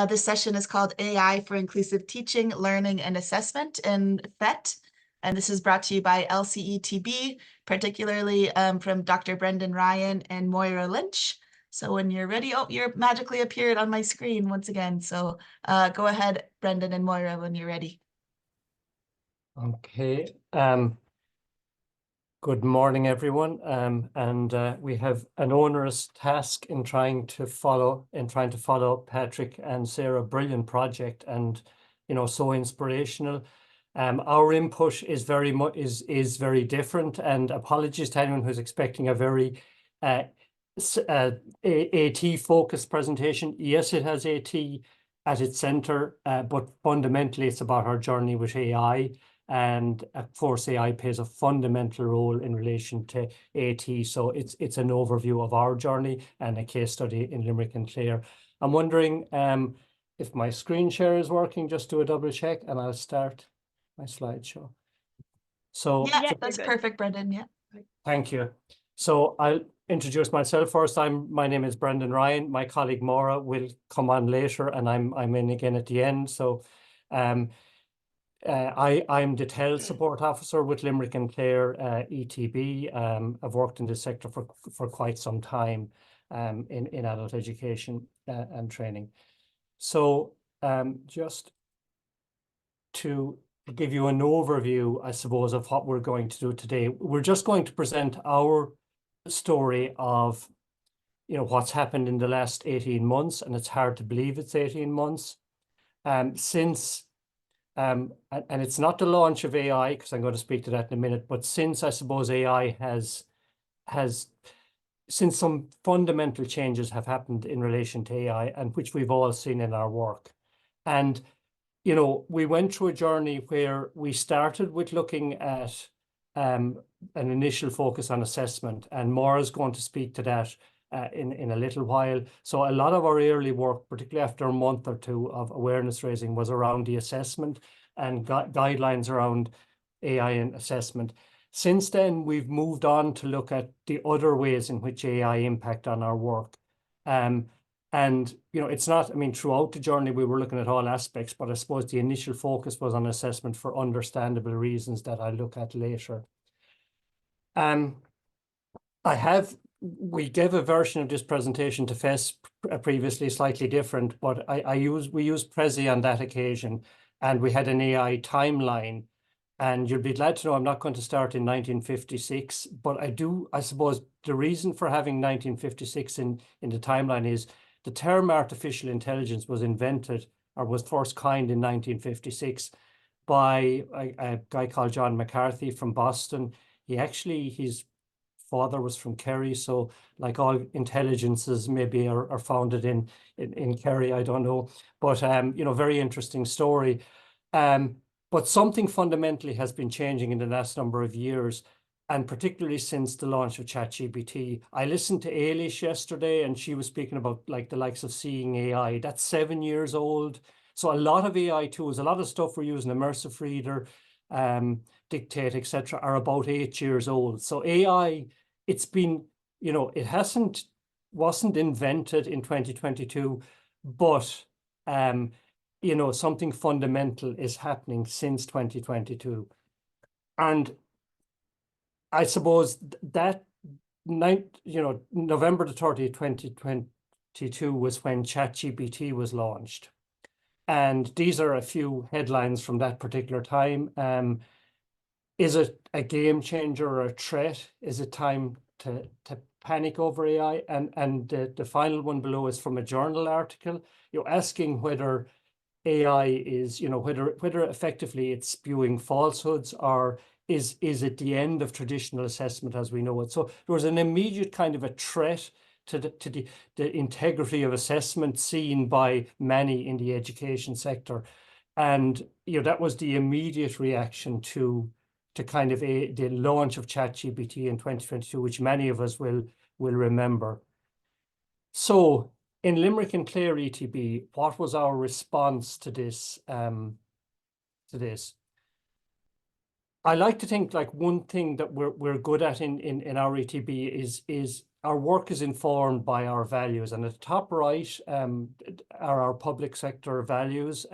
This session is called AI for Inclusive Teaching, Learning, and Assessment in FET. And this is brought to you by LCETB, particularly from Dr. Brendan Ryan and Moira Lynch. So when you're ready, oh, you're magically appeared on my screen once again. So go ahead, Brendan and Moira, when you're ready. Okay. Good morning, everyone. We have an onerous task in trying to follow Patrick and Sarah's brilliant project, and so inspirational. Our input is very much is very different, and apologies to anyone who's expecting a very AT focused presentation. Yes, it has AT at its center, but fundamentally it's about our journey with AI. And of course, AI plays a fundamental role in relation to AT. So it's an overview of our journey and a case study in Limerick and Clare. I'm wondering if my screen share is working. Just do a double check and I'll start my slideshow. So yeah, that's perfect, Brendan. Yeah. Thank you. So I'll introduce myself first. My name is Brendan Ryan. My colleague Maura will come on later, and I'm in again at the end. So I'm the TEL support officer with Limerick and Clare ETB. I've worked in this sector for quite some time in adult education and training. So just to give you an overview, I suppose, of what we're going to do today, we're just going to present our story of what's happened in the last 18 months, and it's hard to believe it's 18 months since. And it's not the launch of AI, because I'm going to speak to that in a minute, but since I suppose AI since some fundamental changes have happened in relation to AI, and which we've all seen in our work. And, we went through a journey where we started with looking at an initial focus on assessment, and Maura's going to speak to that in a little while. So a lot of our early work, particularly after a month or two of awareness raising, was around the assessment and guidelines around AI and assessment. Since then, we've moved on to look at the other ways in which AI impact on our work. And, it's not, throughout the journey, we were looking at all aspects, but I suppose the initial focus was on assessment for understandable reasons that I'll look at later. We gave a version of this presentation to FES previously, slightly different, but we used Prezi on that occasion, and we had an AI timeline. And you'll be glad to know I'm not going to start in 1956, but I suppose the reason for having 1956 in the timeline is the term artificial intelligence was invented, or was first coined in 1956 by a guy called John McCarthy from Boston. His father was from Kerry, so like all intelligences maybe are founded in Kerry, I don't know, but very interesting story. But something fundamentally has been changing in the last number of years, and particularly since the launch of ChatGPT. I listened to Ailish yesterday, and she was speaking about the likes of Seeing AI. That's 7 years old. So a lot of AI tools, a lot of stuff we're using, Immersive Reader, Dictate, etc., are about 8 years old. So AI, it's been, it wasn't invented in 2022, but something fundamental is happening since 2022. And I suppose that November the 30th, 2022 was when ChatGPT was launched. And these are a few headlines from that particular time. Is it a game changer or a threat? Is it time to panic over AI? And the final one below is from a journal article, asking whether AI is, whether effectively it's spewing falsehoods, or is it the end of traditional assessment as we know it? So there was an immediate kind of a threat to the integrity of assessment seen by many in the education sector. And, that was the immediate reaction to kind of the launch of ChatGPT in 2022, which many of us will remember. So in Limerick and Clare ETB, what was our response to this? I like to think one thing that we're good at in our ETB is our work is informed by our values, and at the top right are our public sector values.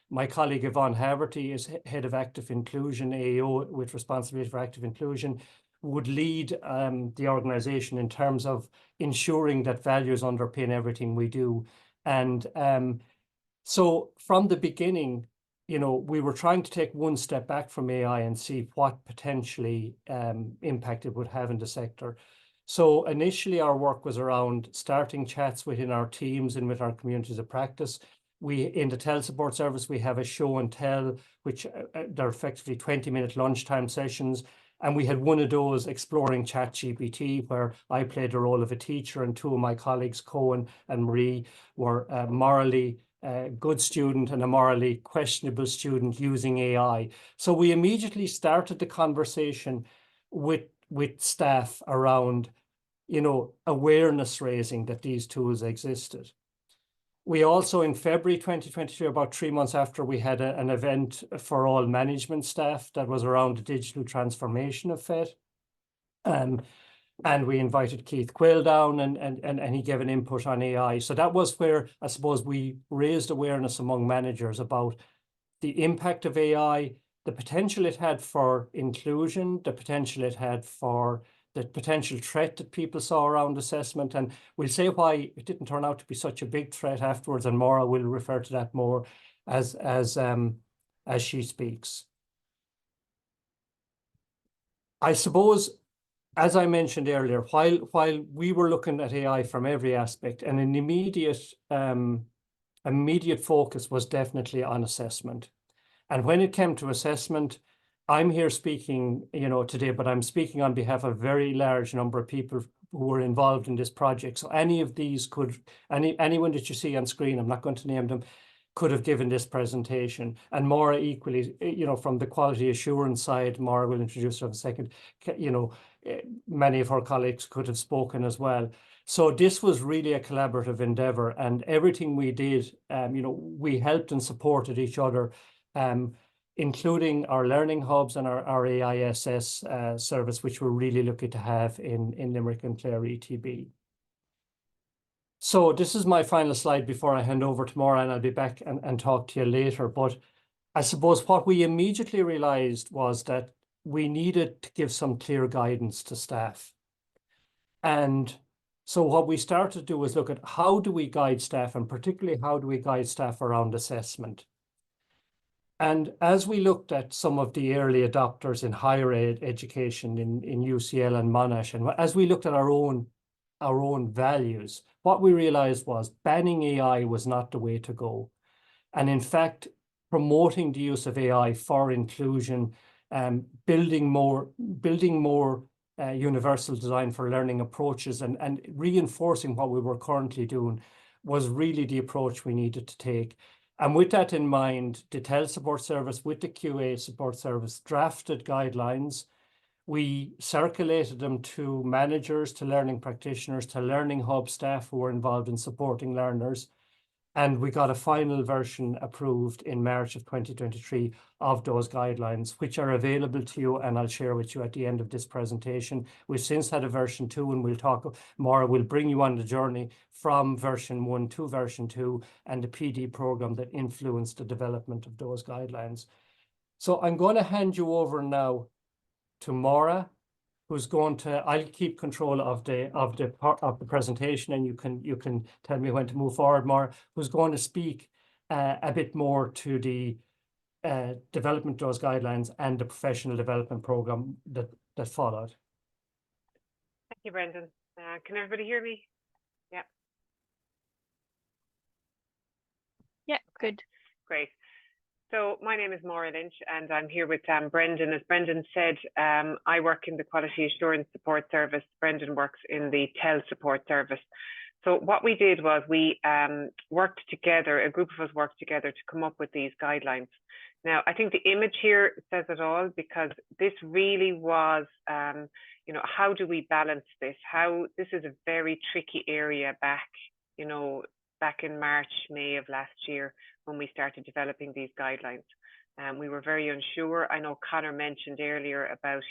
My colleague Yvonne Haverty is Head of Active Inclusion, AO, with responsibility for active inclusion, would lead the organisation in terms of ensuring that values underpin everything we do. And so from the beginning, you know, we were trying to take one step back from AI and see what potentially impact it would have in the sector. So initially our work was around starting chats within our teams and with our communities of practice. In the Tell Support Service, we have a show and tell, which they're effectively 20-minute lunchtime sessions. And we had one of those exploring ChatGPT, where I played the role of a teacher, and two of my colleagues, Cohen and Marie, were morally good student and a morally questionable student using AI. So we immediately started the conversation with staff around, you know, awareness raising that these tools existed. We also, in February 2022, about 3 months after, we had an event for all management staff that was around the digital transformation of FET. And we invited Keith Quill down, and he gave an input on AI. So that was where, I suppose, we raised awareness among managers about the impact of AI, the potential it had for inclusion, the potential it had for the potential threat that people saw around assessment. And we'll say why it didn't turn out to be such a big threat afterwards, and Maura will refer to that more as she speaks. I suppose, as I mentioned earlier, while we were looking at AI from every aspect, and an immediate focus was definitely on assessment. And when it came to assessment, I'm here speaking, you know, today, but I'm speaking on behalf of a very large number of people who were involved in this project. So any of these anyone that you see on screen, I'm not going to name them, could have given this presentation. And Maura equally, you know, from the quality assurance side, Maura will introduce her in a second, you know, many of her colleagues could have spoken as well. So this was really a collaborative endeavor, and everything we did, you know, we helped and supported each other, including our learning hubs and our AISS service, which we're really lucky to have in Limerick and Clare ETB. So this is my final slide before I hand over to Maura, and I'll be back and talk to you later. But I suppose what we immediately realized was that we needed to give some clear guidance to staff. And so what we started to do was look at how do we guide staff, and particularly how do we guide staff around assessment. And as we looked at some of the early adopters in higher education in UCL and Monash, and as we looked at our own values, what we realized was banning AI was not the way to go. And in fact, promoting the use of AI for inclusion, building more universal design for learning approaches, and reinforcing what we were currently doing was really the approach we needed to take. And with that in mind, the Tell Support Service with the QA Support Service drafted guidelines. We circulated them to managers, to learning practitioners, to learning hub staff who were involved in supporting learners. And we got a final version approved in March of 2023 of those guidelines, which are available to you, and I'll share with you at the end of this presentation. We've since had a version 2, and we'll talk more. We'll bring you on the journey from version 1 to version 2 and the PD program that influenced the development of those guidelines. So I'm going to hand you over now to Maura, who's going to, I'll keep control of the presentation, and you can tell me when to move forward, Maura, who's going to speak a bit more to the development of those guidelines and the professional development program that followed. Thank you, Brendan. Can everybody hear me? Yeah. Yeah, good. Great. So my name is Maura Lynch, and I'm here with Brendan. As Brendan said, I work in the Quality Assurance Support Service. Brendan works in the Tell Support Service. So what we did was we worked together, a group of us worked together to come up with these guidelines. Now, I think the image here says it all, because this really was, you know, how do we balance this? This is a very tricky area back, you know, back in March, May of last year, when we started developing these guidelines. We were very unsure. I know Connor mentioned earlier about,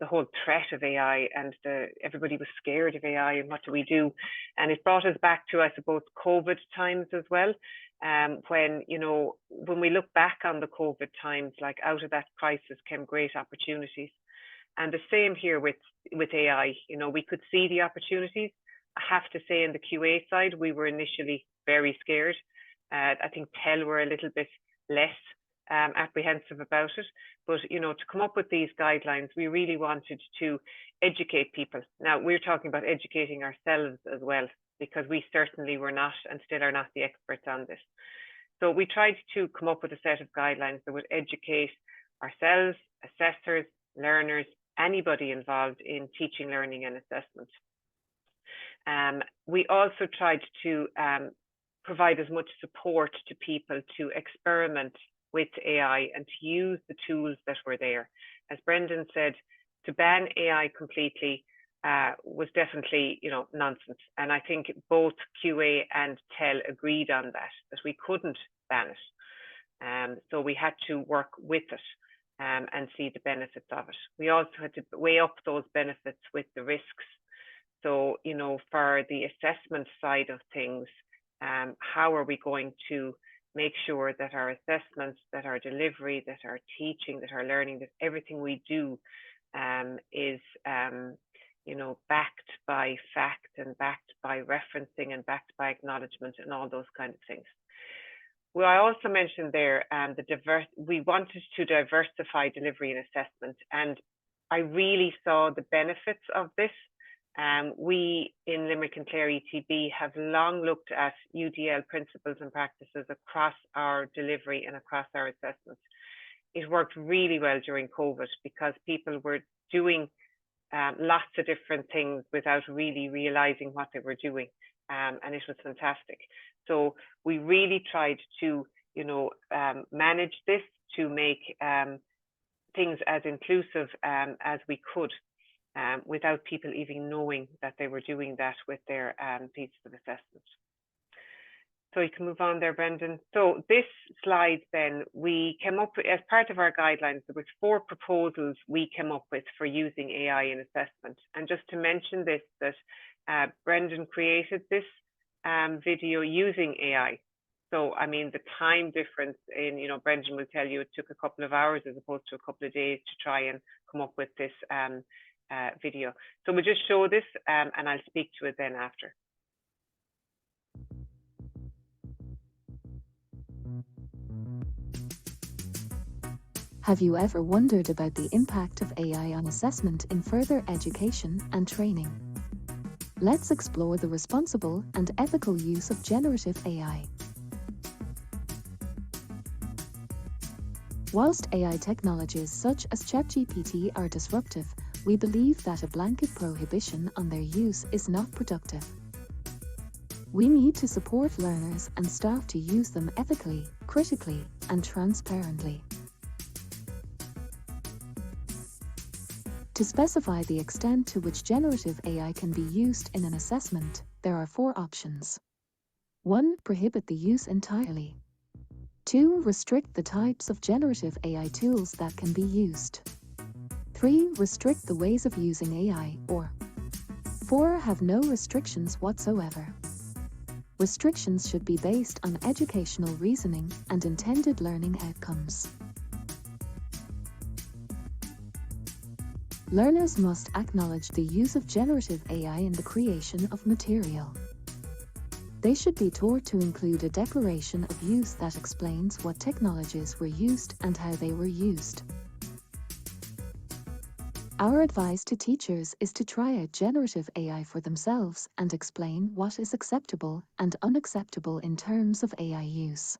the whole threat of AI, and everybody was scared of AI and what do we do? And it brought us back to, I suppose, COVID times as well. When we look back on the COVID times, like out of that crisis came great opportunities. And the same here with AI. We could see the opportunities. I have to say, in the QA side, we were initially very scared. I think TEL were a little bit less apprehensive about it. But, to come up with these guidelines, we really wanted to educate people. Now, we're talking about educating ourselves as well, because we certainly were not and still are not the experts on this. So we tried to come up with a set of guidelines that would educate ourselves, assessors, learners, anybody involved in teaching, learning and assessment. We also tried to provide as much support to people to experiment with AI and to use the tools that were there. As Brendan said, to ban AI completely was definitely, nonsense. And I think both QA and TEL agreed on that we couldn't ban it. So we had to work with it and see the benefits of it. We also had to weigh up those benefits with the risks. So, for the assessment side of things, how are we going to make sure that our assessments, that our delivery, that our teaching, that our learning, that everything we do is backed by fact and backed by referencing and backed by acknowledgement and all those kind of things. Well, I also mentioned there we wanted to diversify delivery and assessment, and I really saw the benefits of this. We in Limerick and Clare ETB have long looked at UDL principles and practices across our delivery and across our assessments. It worked really well during COVID because people were doing lots of different things without really realizing what they were doing, and it was fantastic. So we really tried to, manage this to make things as inclusive as we could, without people even knowing that they were doing that with their pieces of assessment. So you can move on there, Brendan. So this slide then, we came up with, as part of our guidelines, there was 4 proposals we came up with for using AI in assessment. And just to mention this, that Brendan created this video using AI. So, I mean, the time difference in, Brendan will tell you it took a couple of hours as opposed to a couple of days to try and come up with this video. So we'll just show this and I'll speak to it then after. Have you ever wondered about the impact of AI on assessment in further education and training? Let's explore the responsible and ethical use of generative AI. Whilst AI technologies such as ChatGPT are disruptive, we believe that a blanket prohibition on their use is not productive. We need to support learners and staff to use them ethically, critically, and transparently. To specify the extent to which generative AI can be used in an assessment, there are 4 options. 1. Prohibit the use entirely. 2. Restrict the types of generative AI tools that can be used. 3. Restrict the ways of using AI, or 4. Have no restrictions whatsoever. Restrictions should be based on educational reasoning and intended learning outcomes. Learners must acknowledge the use of generative AI in the creation of material. They should be taught to include a declaration of use that explains what technologies were used and how they were used. Our advice to teachers is to try out generative AI for themselves and explain what is acceptable and unacceptable in terms of AI use.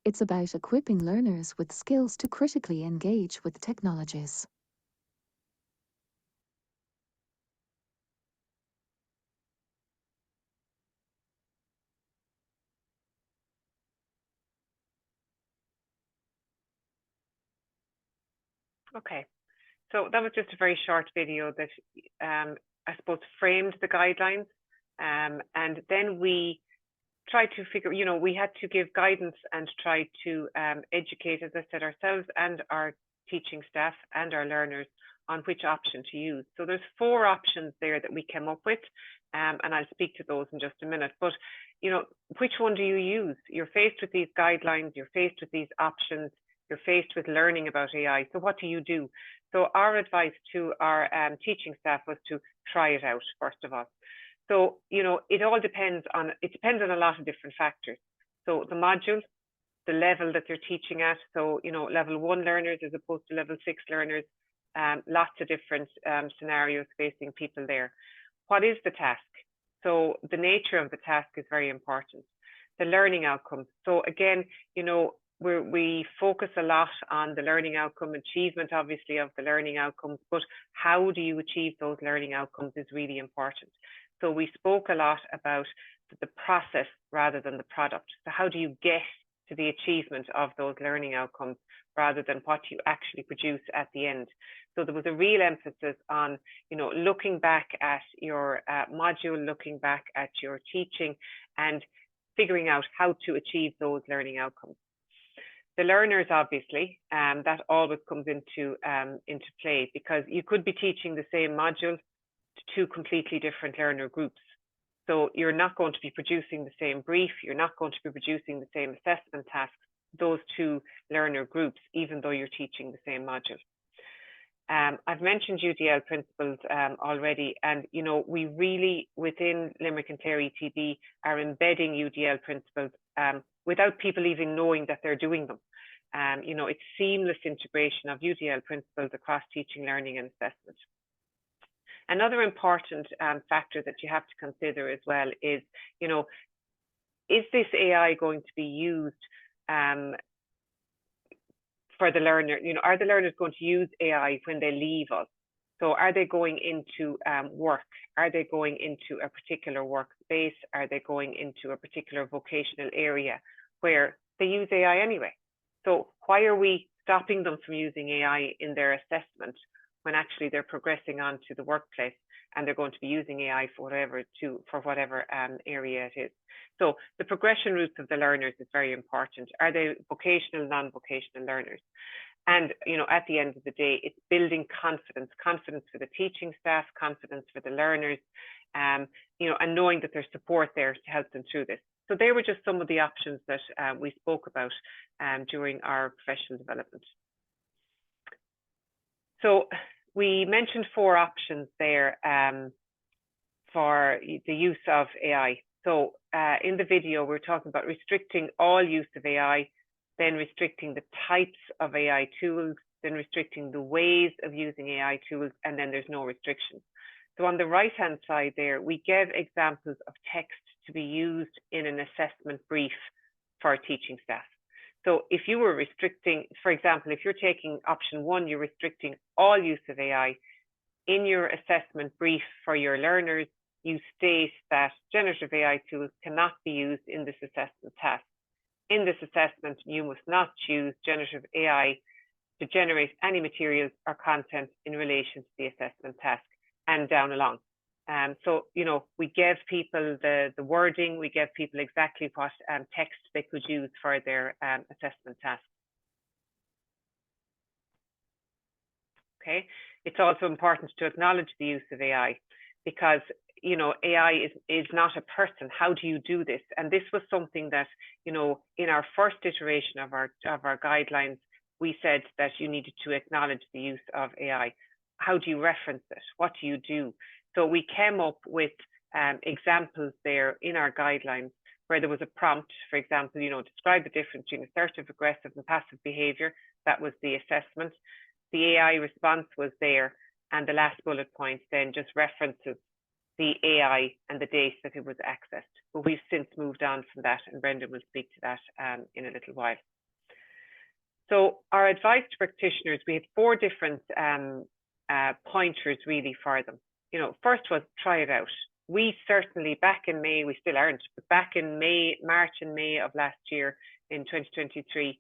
It's about equipping learners with skills to critically engage with technologies. Okay, so that was just a very short video that I suppose framed the guidelines, and then we try to figure, you know, we had to give guidance and try to educate, as I said, ourselves and our teaching staff and our learners on which option to use. So there's 4 options there that we came up with, and I'll speak to those in just a minute. But, you know, which one do you use? You're faced with these guidelines, you're faced with these options, you're faced with learning about AI. So what do you do? So our advice to our teaching staff was to try it out, first of all. So, you know, it depends on a lot of different factors. So the module, the level that they're teaching at. So, you know, level 1 learners as opposed to level 6 learners, lots of different scenarios facing people there. What is the task? So the nature of the task is very important. The learning outcomes. So again, you know, we focus a lot on the learning outcome, achievement obviously of the learning outcomes, but how do you achieve those learning outcomes is really important. So we spoke a lot about the process rather than the product. So how do you get to the achievement of those learning outcomes rather than what you actually produce at the end? So there was a real emphasis on, you know, looking back at your module, looking back at your teaching and figuring out how to achieve those learning outcomes. The learners, obviously, that always comes into play, because you could be teaching the same module to 2 completely different learner groups. So you're not going to be producing the same brief, you're not going to be producing the same assessment tasks, those 2 learner groups, even though you're teaching the same module. I've mentioned UDL principles already, and you know, we really within Limerick and Clare ETB are embedding UDL principles without people even knowing that they're doing them. You know, it's seamless integration of UDL principles across teaching, learning and assessment. Another important factor that you have to consider as well is, you know, is this AI going to be used for the learner? You know, are the learners going to use AI when they leave us? So are they going into work? Are they going into a particular workspace? Are they going into a particular vocational area where they use AI anyway? So why are we stopping them from using AI in their assessment when actually they're progressing on to the workplace and they're going to be using AI for whatever area it is? So the progression routes of the learners is very important. Are they vocational, non-vocational learners? And, you know, at the end of the day, it's building confidence for the teaching staff, confidence for the learners, you know, and knowing that there's support there to help them through this. So they were just some of the options that we spoke about during our professional development. So we mentioned 4 options there for the use of AI. So in the video, we're talking about restricting all use of AI, then restricting the types of AI tools, then restricting the ways of using AI tools, and then there's no restrictions. So on the right-hand side there, we gave examples of text to be used in an assessment brief for our teaching staff. So if you were restricting, for example, if you're taking option 1, you're restricting all use of AI, in your assessment brief for your learners, you state that generative AI tools cannot be used in this assessment task. In this assessment, you must not choose generative AI to generate any materials or content in relation to the assessment task, and down along. So, you know, we gave people the wording, we gave people exactly what text they could use for their assessment task. Okay, it's also important to acknowledge the use of AI, because, you know, AI is not a person. How do you do this? And this was something that, you know, in our first iteration of our guidelines, we said that you needed to acknowledge the use of AI. How do you reference it? What do you do? So we came up with examples there in our guidelines where there was a prompt, for example, you know, describe the difference between assertive, aggressive and passive behavior. That was the assessment. The AI response was there, and the last bullet point then just references the AI and the date that it was accessed. But we've since moved on from that, and Brendan will speak to that in a little while. So our advice to practitioners, we had 4 different pointers really for them. You know, first was try it out. We certainly, back in May, we still aren't, but back in March and May of last year in 2023,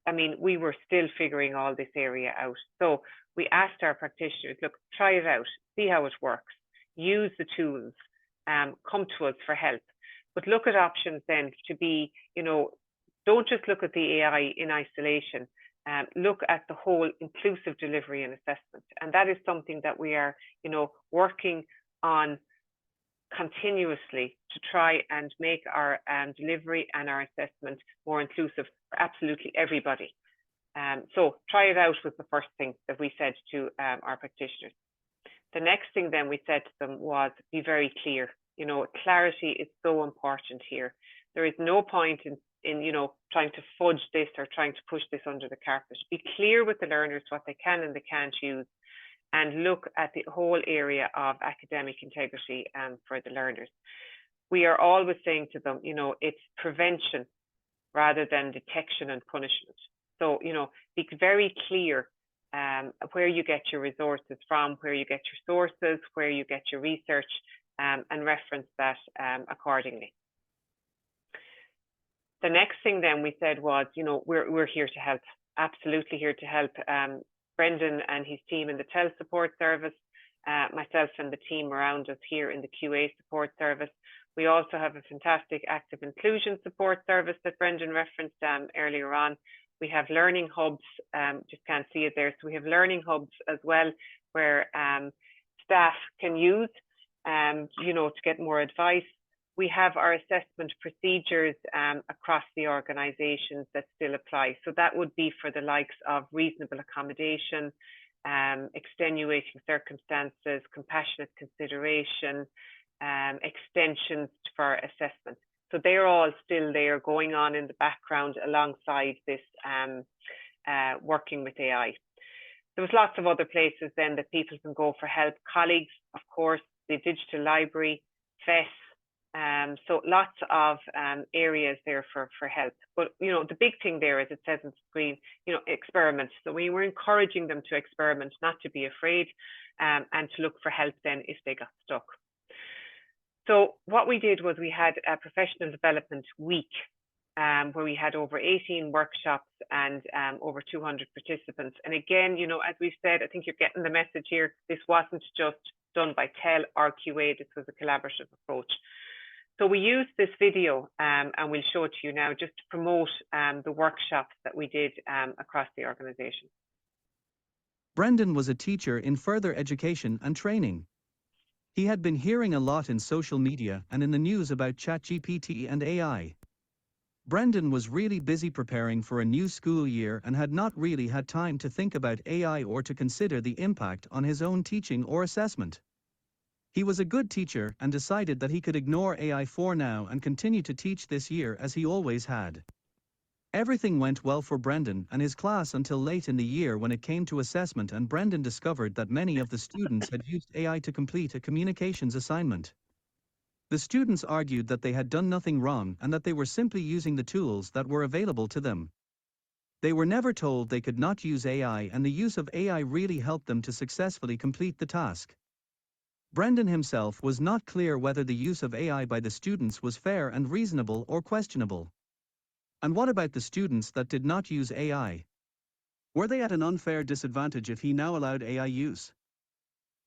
I mean, we were still figuring all this area out. So we asked our practitioners, look, try it out, see how it works, use the tools, come to us for help. but look at options then to be, don't just look at the AI in isolation. Look at the whole inclusive delivery and assessment. And that is something that we are, working on continuously to try and make our delivery and our assessment more inclusive for absolutely everybody. So try it out was the first thing that we said to our practitioners. The next thing then we said to them was be very clear. Clarity is so important here. There is no point in trying to fudge this or trying to push this under the carpet. Be clear with the learners what they can and they can't use, and look at the whole area of academic integrity for the learners. We are always saying to them, it's prevention rather than detection and punishment. So, be very clear where you get your resources from, where you get your sources, where you get your research, and reference that accordingly. The next thing then we said was, we're here to help, absolutely here to help. Brendan and his team in the TEL support service, myself and the team around us here in the QA support service. We also have a fantastic active inclusion support service that Brendan referenced earlier on. We have learning hubs, just can't see it there. So we have learning hubs as well where staff can use, to get more advice. We have our assessment procedures across the organisations that still apply. So that would be for the likes of reasonable accommodation, extenuating circumstances, compassionate consideration, extensions for assessment. So they're all still there going on in the background alongside this working with AI. There was lots of other places then that people can go for help. Colleagues, of course, the digital library, FET. So lots of areas there for help. But, the big thing there, as it says on the screen, experiment. So we were encouraging them to experiment, not to be afraid, and to look for help then if they got stuck. So what we did was we had a professional development week where we had over 18 workshops and over 200 participants. And again, as we've said, I think you're getting the message here. This wasn't just done by TEL or QA. This was a collaborative approach. So we used this video and we'll show it to you now just to promote the workshops that we did across the organisation. Brendan was a teacher in further education and training. He had been hearing a lot in social media and in the news about ChatGPT and AI. Brendan was really busy preparing for a new school year and had not really had time to think about AI or to consider the impact on his own teaching or assessment. He was a good teacher and decided that he could ignore AI for now and continue to teach this year as he always had. Everything went well for Brendan and his class until late in the year when it came to assessment, and Brendan discovered that many of the students had used AI to complete a communications assignment. The students argued that they had done nothing wrong and that they were simply using the tools that were available to them. They were never told they could not use AI, and the use of AI really helped them to successfully complete the task. Brendan himself was not clear whether the use of AI by the students was fair and reasonable or questionable. And what about the students that did not use AI? Were they at an unfair disadvantage if he now allowed AI use?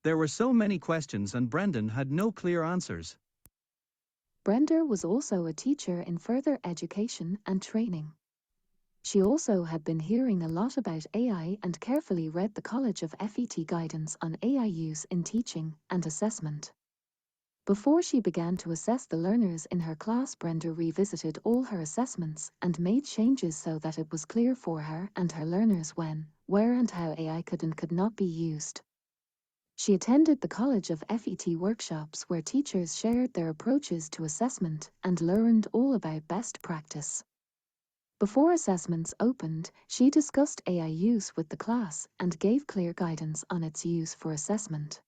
There were so many questions and Brendan had no clear answers. Brenda was also a teacher in further education and training. She also had been hearing a lot about AI and carefully read the College of FET guidance on AI use in teaching and assessment. Before she began to assess the learners in her class, Brenda revisited all her assessments and made changes so that it was clear for her and her learners when, where and how AI could and could not be used. She attended the College of FET workshops where teachers shared their approaches to assessment and learned all about best practice. Before assessments opened, she discussed AI use with the class and gave clear guidance on its use for assessment.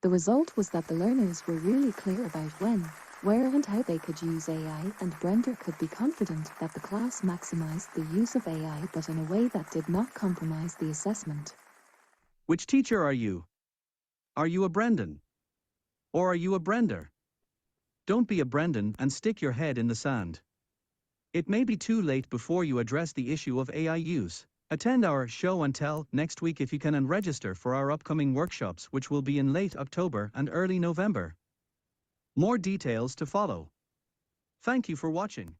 The result was that the learners were really clear about when, where and how they could use AI, and Brenda could be confident that the class maximized the use of AI but in a way that did not compromise the assessment. Which teacher are you? Are you a Brendan? Or are you a Brenda? Don't be a Brendan and stick your head in the sand. It may be too late before you address the issue of AI use. Attend our show and tell next week if you can, and register for our upcoming workshops, which will be in late October and early November. More details to follow. Thank you for watching.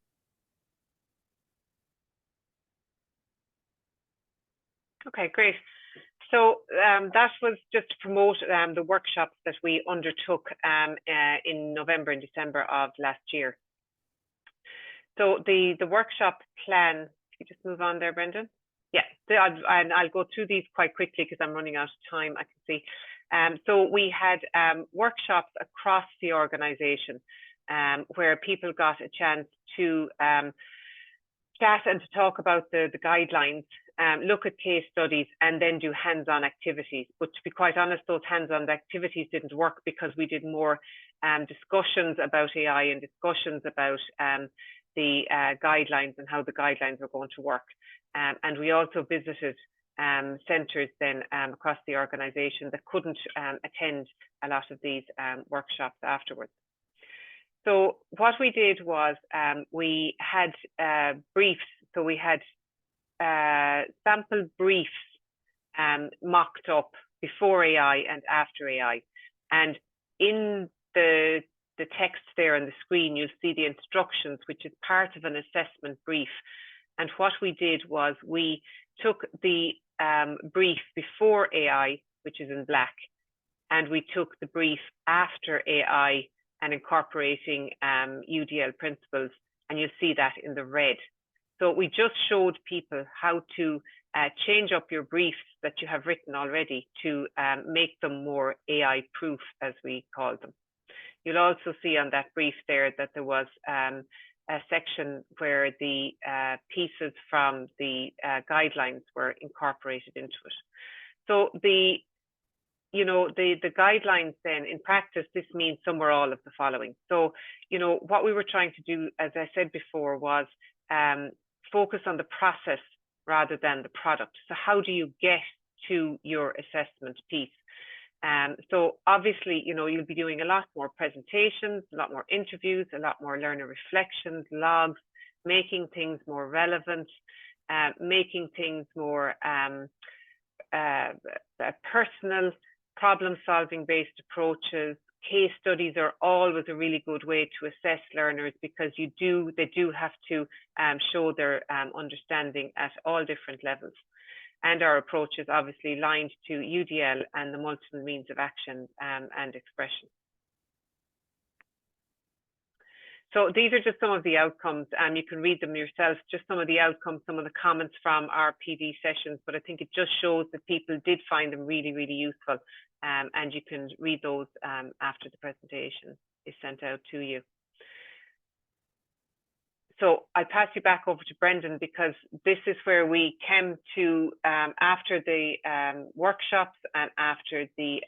Okay, great. So that was just to promote the workshops that we undertook in November and December of last year. So the workshop plan, can you just move on there, Brendan? Yeah, I'll go through these quite quickly because I'm running out of time, I can see. So we had workshops across the organization where people got a chance to chat and to talk about the guidelines, look at case studies, and then do hands-on activities. But to be quite honest, those hands-on activities didn't work because we did more discussions about AI and discussions about the guidelines and how the guidelines were going to work. And we also visited centres then across the organisation that couldn't attend a lot of these workshops afterwards. So what we did was we had briefs. So we had sample briefs mocked up before AI and after AI. And in the text there on the screen, you'll see the instructions, which is part of an assessment brief. And what we did was we took the brief before AI, which is in black, and we took the brief after AI and incorporating UDL principles, and you'll see that in the red. So we just showed people how to change up your briefs that you have written already to make them more AI proof, as we call them. You'll also see on that brief there that there was a section where the pieces from the guidelines were incorporated into it. So the guidelines then, in practice, this means some or all of the following. So, what we were trying to do, as I said before, was focus on the process rather than the product. So how do you get to your assessment piece? So obviously, you'll be doing a lot more presentations, a lot more interviews, a lot more learner reflections, logs, making things more relevant, making things more personal, problem-solving based approaches. Case studies are always a really good way to assess learners because they do have to show their understanding at all different levels. And our approach is obviously aligned to UDL and the multiple means of action and expression. So these are just some of the outcomes, and you can read them yourself, just some of the outcomes, some of the comments from our PD sessions, but I think it just shows that people did find them really, really useful, and you can read those after the presentation is sent out to you. So I'll pass you back over to Brendan because this is where we came to, after the workshops and after the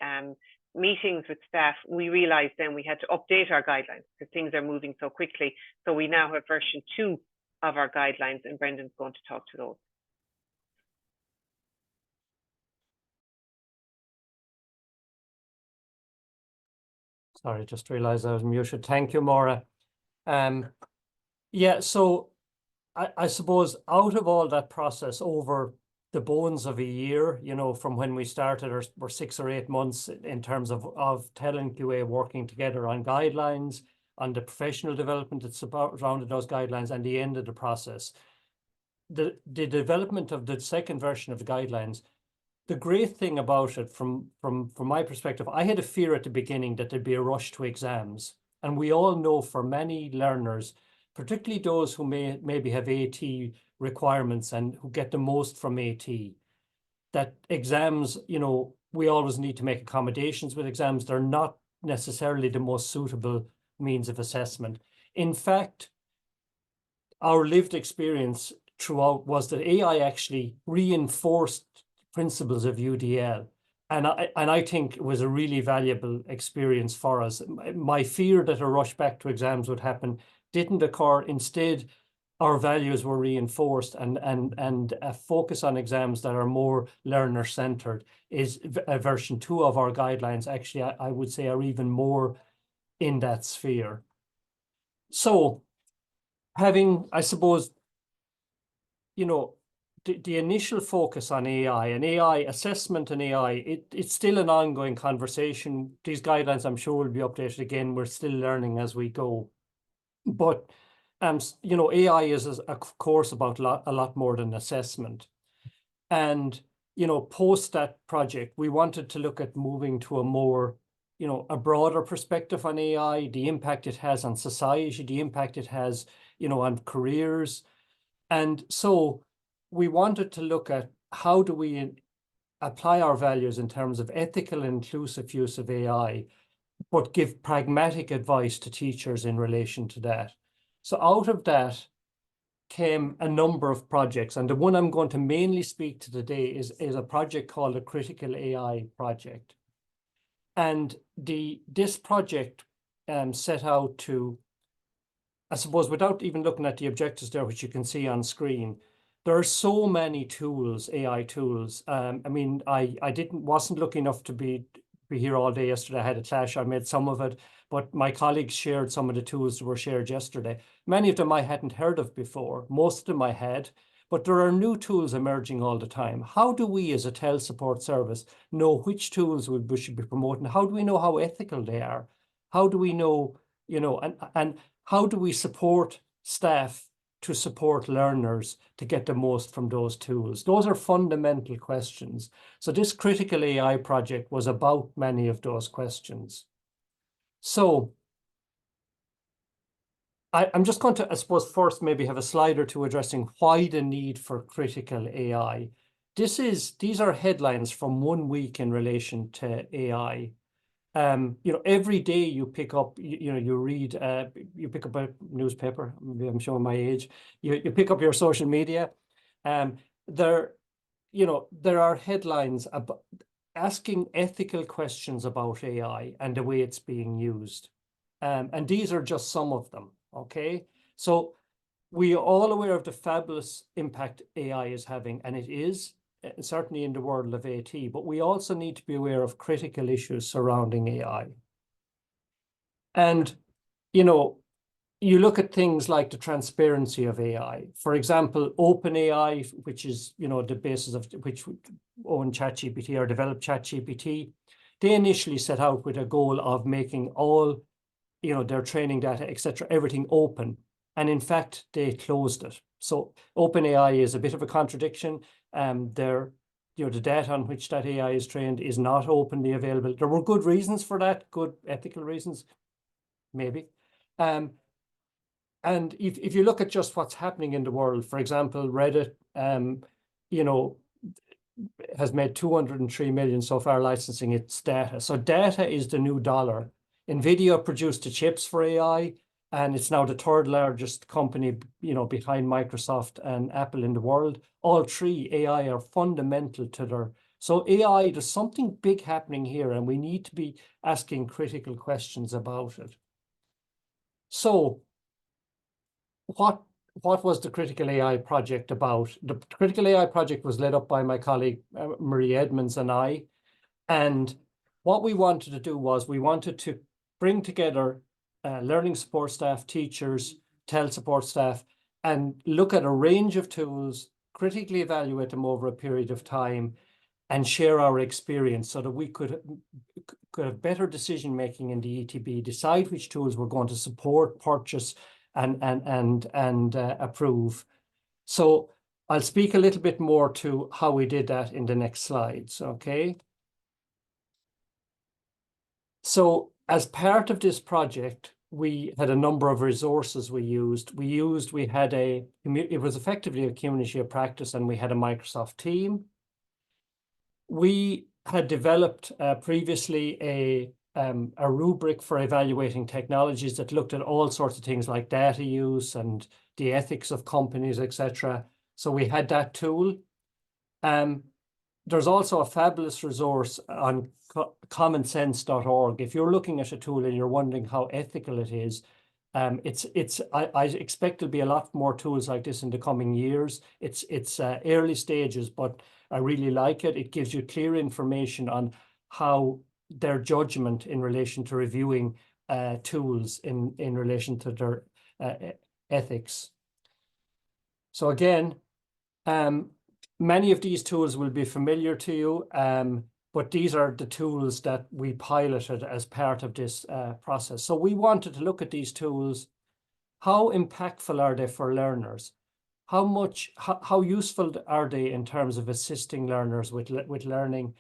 meetings with staff, we realized then we had to update our guidelines because things are moving so quickly. So we now have version 2 of our guidelines, and Brendan's going to talk to those. Sorry, just realized I was muted. Thank you, Maura. Yeah, so I suppose out of all that process over the bones of a year, from when we started, or 6 or 8 months in terms of TEL and QA working together on guidelines, on the professional development that surrounded those guidelines, and the end of the process. The development of the second version of the guidelines, the great thing about it from my perspective, I had a fear at the beginning that there'd be a rush to exams. And we all know for many learners, particularly those who maybe have AT requirements and who get the most from AT, that exams, we always need to make accommodations with exams. They're not necessarily the most suitable means of assessment. In fact, our lived experience throughout was that AI actually reinforced principles of UDL. And I think it was a really valuable experience for us. My fear that a rush back to exams would happen didn't occur. Instead, our values were reinforced, and a focus on exams that are more learner-centered is a version 2 of our guidelines. Actually, I would say are even more in that sphere. So having, I suppose, the initial focus on AI and AI assessment and AI, it's still an ongoing conversation. These guidelines, I'm sure, will be updated again. We're still learning as we go. But you know, AI is a course about a lot more than assessment. And, you know, post that project, we wanted to look at moving to a more, you know, a broader perspective on AI, the impact it has on society, the impact it has, you know, on careers. And so we wanted to look at how do we apply our values in terms of ethical and inclusive use of AI, but give pragmatic advice to teachers in relation to that. So out of that came a number of projects, and the one I'm going to mainly speak to today is a project called the Critical AI Project. And this project set out to, I suppose, without even looking at the objectives there, which you can see on screen, there are so many tools, AI tools. I mean, I wasn't lucky enough to be here all day yesterday. I had a clash. I made some of it, but my colleagues shared some of the tools that were shared yesterday. Many of them I hadn't heard of before. Most of them I had, but there are new tools emerging all the time. How do we as a TEL support service know which tools we should be promoting? How do we know how ethical they are? How do we know, you know, and how do we support staff to support learners to get the most from those tools? Those are fundamental questions. So this Critical AI project was about many of those questions. So I'm just going to, I suppose, first maybe have a slide or two addressing why the need for critical AI. These are headlines from 1 week in relation to AI. You know, every day you pick up, you know, you read, you pick up a newspaper. Maybe I'm showing my age. You pick up your social media. There are headlines about asking ethical questions about AI and the way it's being used. And these are just some of them, okay? So we are all aware of the fabulous impact AI is having, and it is, certainly in the world of AT, but we also need to be aware of critical issues surrounding AI. And, you know, you look at things like the transparency of AI. For example, OpenAI, which is, you know, the basis of which own ChatGPT or developed ChatGPT, they initially set out with a goal of making all, you know, their training data, etc., everything open. And in fact, they closed it. So OpenAI is a bit of a contradiction. The data on which that AI is trained is not openly available. There were good reasons for that, good ethical reasons, maybe. And if you look at just what's happening in the world, for example, Reddit, you know, has made 203 million so far licensing its data. So data is the new dollar. NVIDIA produced the chips for AI, and it's now the third largest company, you know, behind Microsoft and Apple in the world. All three AI are fundamental to their. So AI, there's something big happening here, and we need to be asking critical questions about it. So what was the Critical AI project about? The Critical AI project was led up by my colleague, Marie Edmonds, and I. And what we wanted to do was we wanted to bring together learning support staff, teachers, TEL support staff, and look at a range of tools, critically evaluate them over a period of time, and share our experience so that we could have better decision-making in the ETB, decide which tools we're going to support, purchase, and approve. So I'll speak a little bit more to how we did that in the next slides, okay? So as part of this project, we had a number of resources we used. It was effectively a community of practice, and we had a Microsoft team. We had developed previously a rubric for evaluating technologies that looked at all sorts of things like data use and the ethics of companies, etc. So we had that tool. There's also a fabulous resource on commonsense.org. If you're looking at a tool and you're wondering how ethical it is, I expect there'll be a lot more tools like this in the coming years. It's early stages, but I really like it. It gives you clear information on how their judgment in relation to reviewing tools in relation to their ethics. So again, many of these tools will be familiar to you, but these are the tools that we piloted as part of this process. So we wanted to look at these tools. how impactful are they for learners? How useful are they in terms of assisting learners with learning,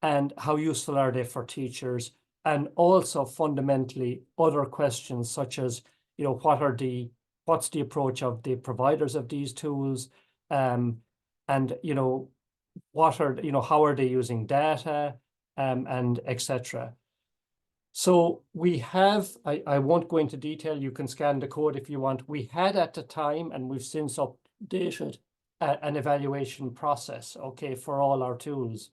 and how useful are they for teachers? And also fundamentally other questions such as, you know, what's the approach of the providers of these tools? And, you know, how are they using data, and etc. So we have, I won't go into detail, you can scan the code if you want. We had at the time, and we've since updated an evaluation process, okay, for all our tools.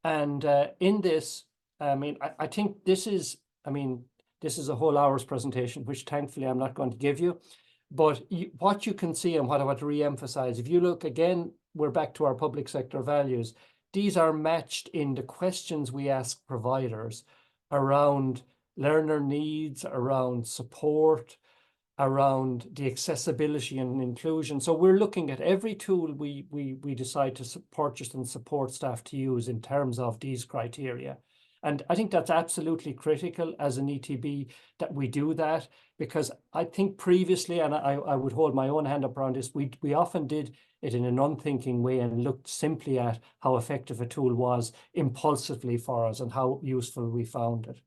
And in this, I mean, I think this is a whole hour's presentation, which thankfully I'm not going to give you. But what you can see, and what I want to re-emphasize, if you look again, we're back to our public sector values. These are matched in the questions we ask providers around learner needs, around support, around the accessibility and inclusion. So we're looking at every tool we decide to purchase and support staff to use in terms of these criteria. And I think that's absolutely critical as an ETB that we do that, because I think previously, and I would hold my own hand up around this, we often did it in an unthinking way and looked simply at how effective a tool was impulsively for us and how useful we found it.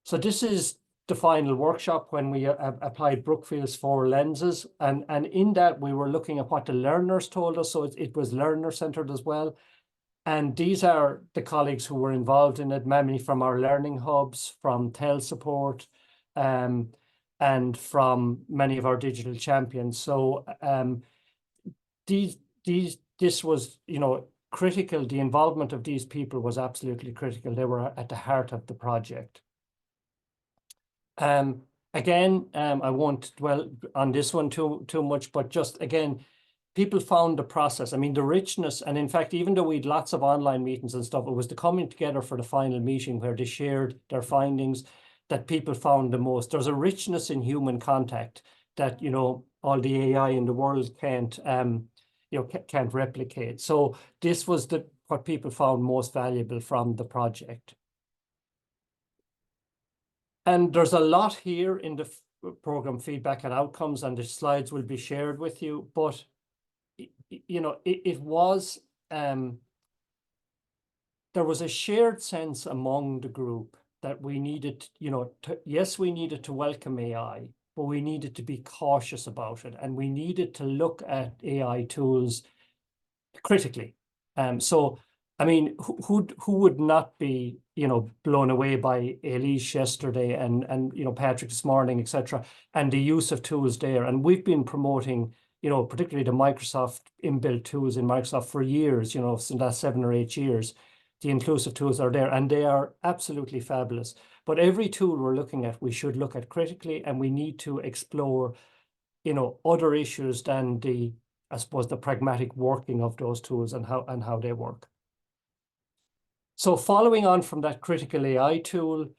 So this is the final workshop when we applied Brookfield's 4 lenses. And in that, we were looking at what the learners told us. So it was learner-centered as well. And these are the colleagues who were involved in it, mainly from our learning hubs, from TEL support, and from many of our digital champions. So this was, you know, critical. The involvement of these people was absolutely critical. They were at the heart of the project. Again, I won't dwell on this one too much, but just again, people found the process, I mean, the richness, and in fact, even though we had lots of online meetings and stuff, it was the coming together for the final meeting where they shared their findings that people found the most. There's a richness in human contact that, you know, all the AI in the world can't replicate. So this was what people found most valuable from the project. And there's a lot here in the program feedback and outcomes, and the slides will be shared with you. But, you know, it was, there was a shared sense among the group that we needed, you know, yes, we needed to welcome AI, but we needed to be cautious about it. And we needed to look at AI tools critically. So, I mean, who would not be, you know, blown away by Elise yesterday and you know, Patrick this morning, etc., and the use of tools there. And we've been promoting, you know, particularly the Microsoft inbuilt tools in Microsoft for years, you know, since the last 7 or 8 years. The inclusive tools are there, and they are absolutely fabulous. But every tool we're looking at, we should look at critically, and we need to explore, you know, other issues than the, I suppose, the pragmatic working of those tools and how they work. So following on from that critical AI tool,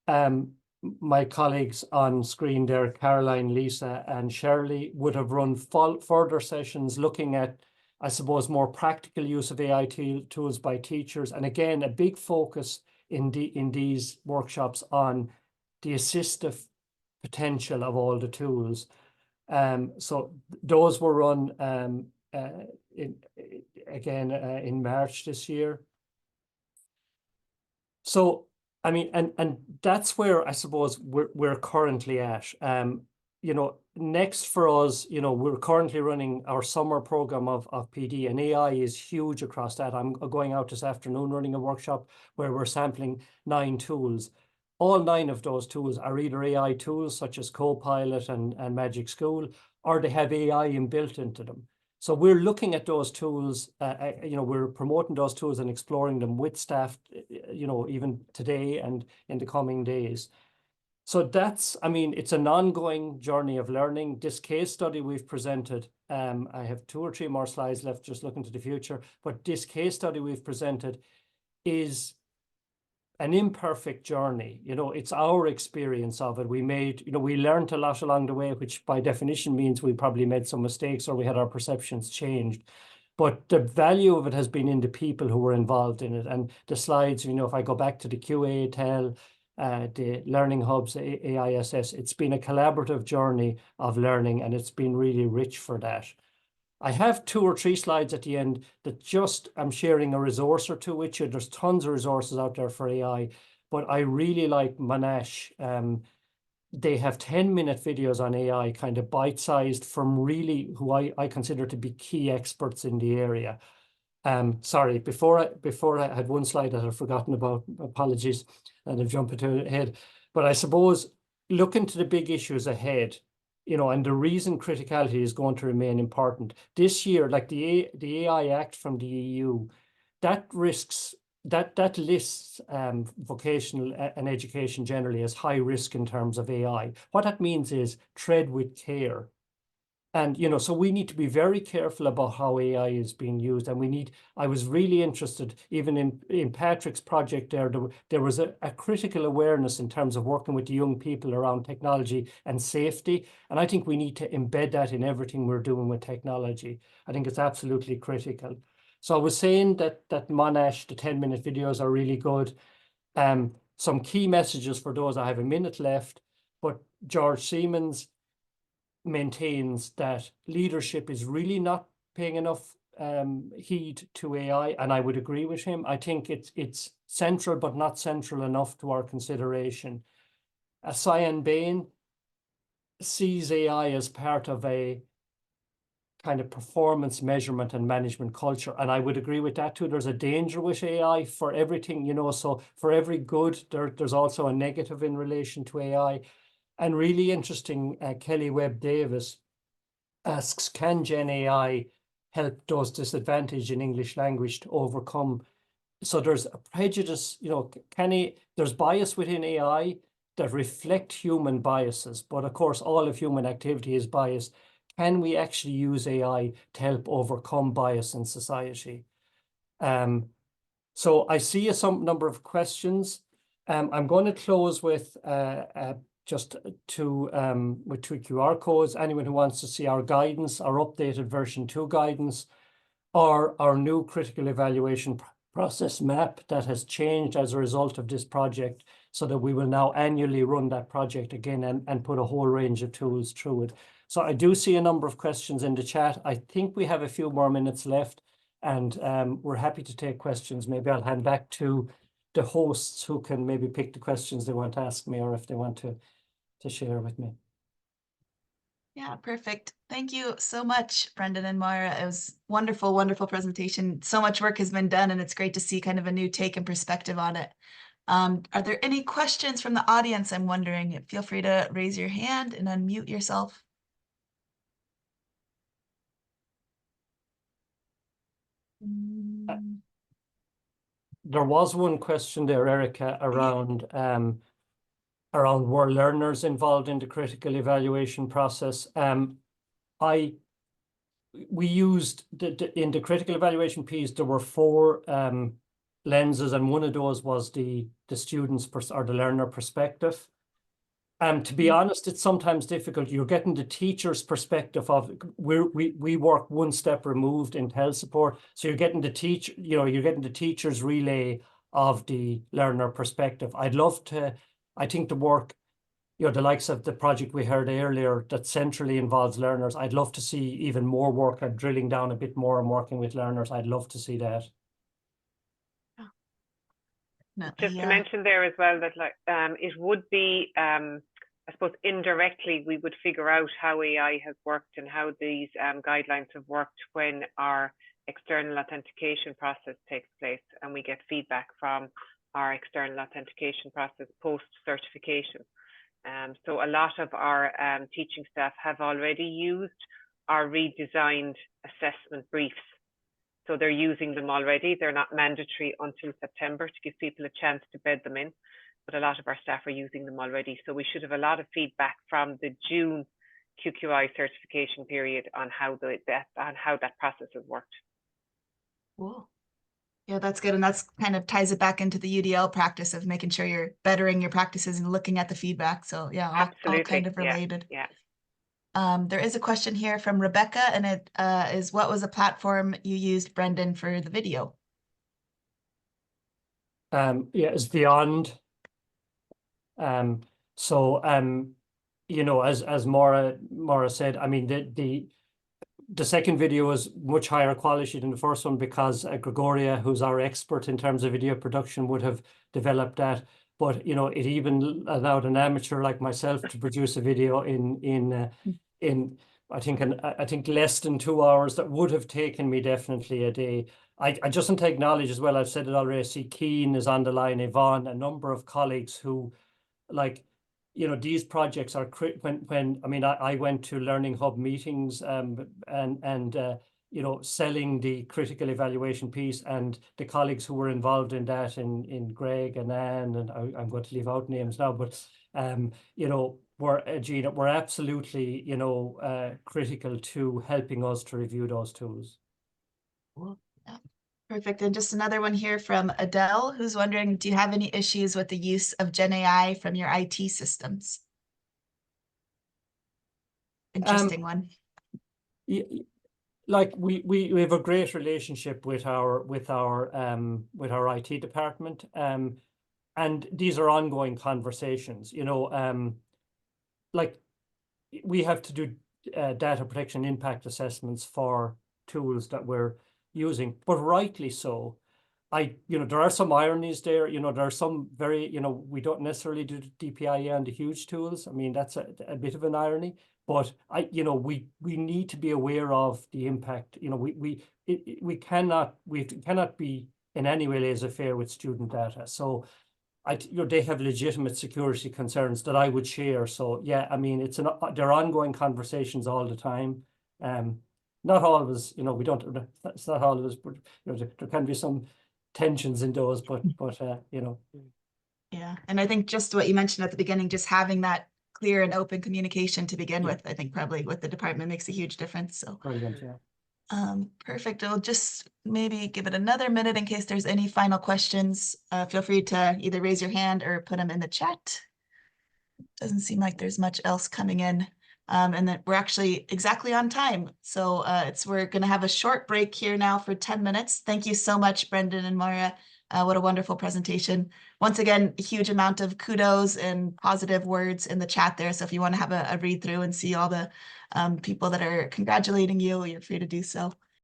my colleagues on screen there, Caroline, Lisa, and Shirley, would have run further sessions looking at, I suppose, more practical use of AI tools by teachers. And again, a big focus in these workshops on the assistive potential of all the tools. So those were run in March this year. So, I mean, and that's where I suppose we're currently at. You know, next for us, you know, we're currently running our summer program of PD, and AI is huge across that. I'm going out this afternoon running a workshop where we're sampling 9 tools. All 9 of those tools are either AI tools such as Copilot and Magic School, or they have AI inbuilt into them. So we're looking at those tools, you know, we're promoting those tools and exploring them with staff, you know, even today and in the coming days. So that's, I mean, it's an ongoing journey of learning. This case study we've presented, I have 2 or 3 more slides left, just looking to the future, but this case study we've presented is an imperfect journey. You know, it's our experience of it. We made, you know, we learned a lot along the way, which by definition means we probably made some mistakes or we had our perceptions changed. But the value of it has been in the people who were involved in it. And the slides, you know, if I go back to the QA, TEL, the Learning Hubs, AISS. It's been a collaborative journey of learning, and it's been really rich for that. I have 2 or 3 slides at the end that just I'm sharing a resource or two with you. There's tons of resources out there for AI, but I really like Monash. They have 10-minute videos on AI, kind of bite-sized, from really who I consider to be key experts in the area. Sorry, before I had one slide that I've forgotten about, apologies, and I'm jumping ahead. But I suppose looking to the big issues ahead, you know, and the reason criticality is going to remain important. This year, like the AI Act from the EU, that lists vocational and education generally as high risk in terms of AI. What that means is tread with care. And, you know, so we need to be very careful about how AI is being used. And I was really interested, even in Patrick's project there was a critical awareness in terms of working with the young people around technology and safety. And I think we need to embed that in everything we're doing with technology. I think it's absolutely critical. So I was saying that Monash, the 10-minute videos are really good. Some key messages for those. I have a minute left, but George Siemens maintains that leadership is really not paying enough heed to AI, and I would agree with him. I think it's central, but not central enough to our consideration. Cyan Bain sees AI as part of a kind of performance measurement and management culture, and I would agree with that too. There's a danger with AI for everything, you know, so for every good, there's also a negative in relation to AI. And really interesting, Kelly Webb Davis asks, can Gen AI help those disadvantaged in English language to overcome? So there's a prejudice, you know, there's bias within AI that reflect human biases, but of course, all of human activity is biased. Can we actually use AI to help overcome bias in society? So I see some number of questions. I'm going to close with just with 2 QR codes. Anyone who wants to see our guidance, our updated version 2 guidance, or our new critical evaluation process map that has changed as a result of this project, so that we will now annually run that project again and put a whole range of tools through it. So I do see a number of questions in the chat. I think we have a few more minutes left, and we're happy to take questions. Maybe I'll hand back to the hosts who can maybe pick the questions they want to ask me, or if they want to share with me. Yeah, perfect. Thank you so much, Brendan and Moira. It was wonderful, wonderful presentation. So much work has been done, and it's great to see kind of a new take and perspective on it. Are there any questions from the audience? I'm wondering. Feel free to raise your hand and unmute yourself. There was one question there, Erica, around were learners involved in the critical evaluation process. We used in the critical evaluation piece, there were 4 lenses, and one of those was the student's or the learner perspective. To be honest, it's sometimes difficult. You're getting the teacher's perspective of we work one step removed in TEL support, so you're getting the teacher's relay of the learner perspective. I think the work, you know, the likes of the project we heard earlier that centrally involves learners, I'd love to see even more work at drilling down a bit more and working with learners. I'd love to see that. Just to mention there as well that it would be, I suppose indirectly we would figure out how AI has worked and how these guidelines have worked when our external authentication process takes place, and we get feedback from our external authentication process post-certification. So a lot of our teaching staff have already used our redesigned assessment briefs. So they're using them already. They're not mandatory until September to give people a chance to bed them in, but a lot of our staff are using them already. So we should have a lot of feedback from the June QQI certification period on how that process has worked. Cool. Yeah, that's good. And that's kind of ties it back into the UDL practice of making sure you're bettering your practices and looking at the feedback. So yeah, all kind of related. Yeah. There is a question here from Rebecca, and it is, what was the platform you used, Brendan, for the video? It's Beyond. You know, as Maura said, I mean, the second video was much higher quality than the first one because Gregoria, who's our expert in terms of video production, would have developed that. But you know, it even allowed an amateur like myself to produce a video in I think less than 2 hours. That would have taken me definitely a day. I just want to acknowledge as well, I've said it already, I see Keane is on the line, Yvonne, a number of colleagues who, like, you know, these projects are when I mean, I went to Learning Hub meetings and you know, selling the critical evaluation piece, and the colleagues who were involved in that in Greg and Anne, and I'm going to leave out names now, but you know, Gina, were absolutely, you know, critical to helping us to review those tools. Yeah. Perfect. And just another one here from Adele, who's wondering, do you have any issues with the use of Gen AI from your IT systems? Interesting one. Like we have a great relationship with our IT department, and these are ongoing conversations. You know, like we have to do data protection impact assessments for tools that we're using, but rightly so. You know, there are some ironies there. You know, there are some very, you know, we don't necessarily do DPI on the huge tools. I mean, that's a bit of an irony, but you know, we need to be aware of the impact. You know, we cannot be in any way laissez-faire with student data. So you know, they have legitimate security concerns that I would share. So yeah, I mean, they're ongoing conversations all the time. Not always, you know, it's not always, but you know, there can be some tensions in those, but you know. Yeah, and I think just what you mentioned at the beginning, just having that clear and open communication to begin with, I think probably with the department makes a huge difference. So Brilliant, yeah. Perfect. I'll just maybe give it another minute in case there's any final questions. Feel free to either raise your hand or put them in the chat. Doesn't seem like there's much else coming in. And then we're actually exactly on time. So we're going to have a short break here now for 10 minutes. Thank you so much, Brendan and Moira. What a wonderful presentation. Once again, a huge amount of kudos and positive words in the chat there. So if you want to have a read through and see all the people that are congratulating you, you're free to do so.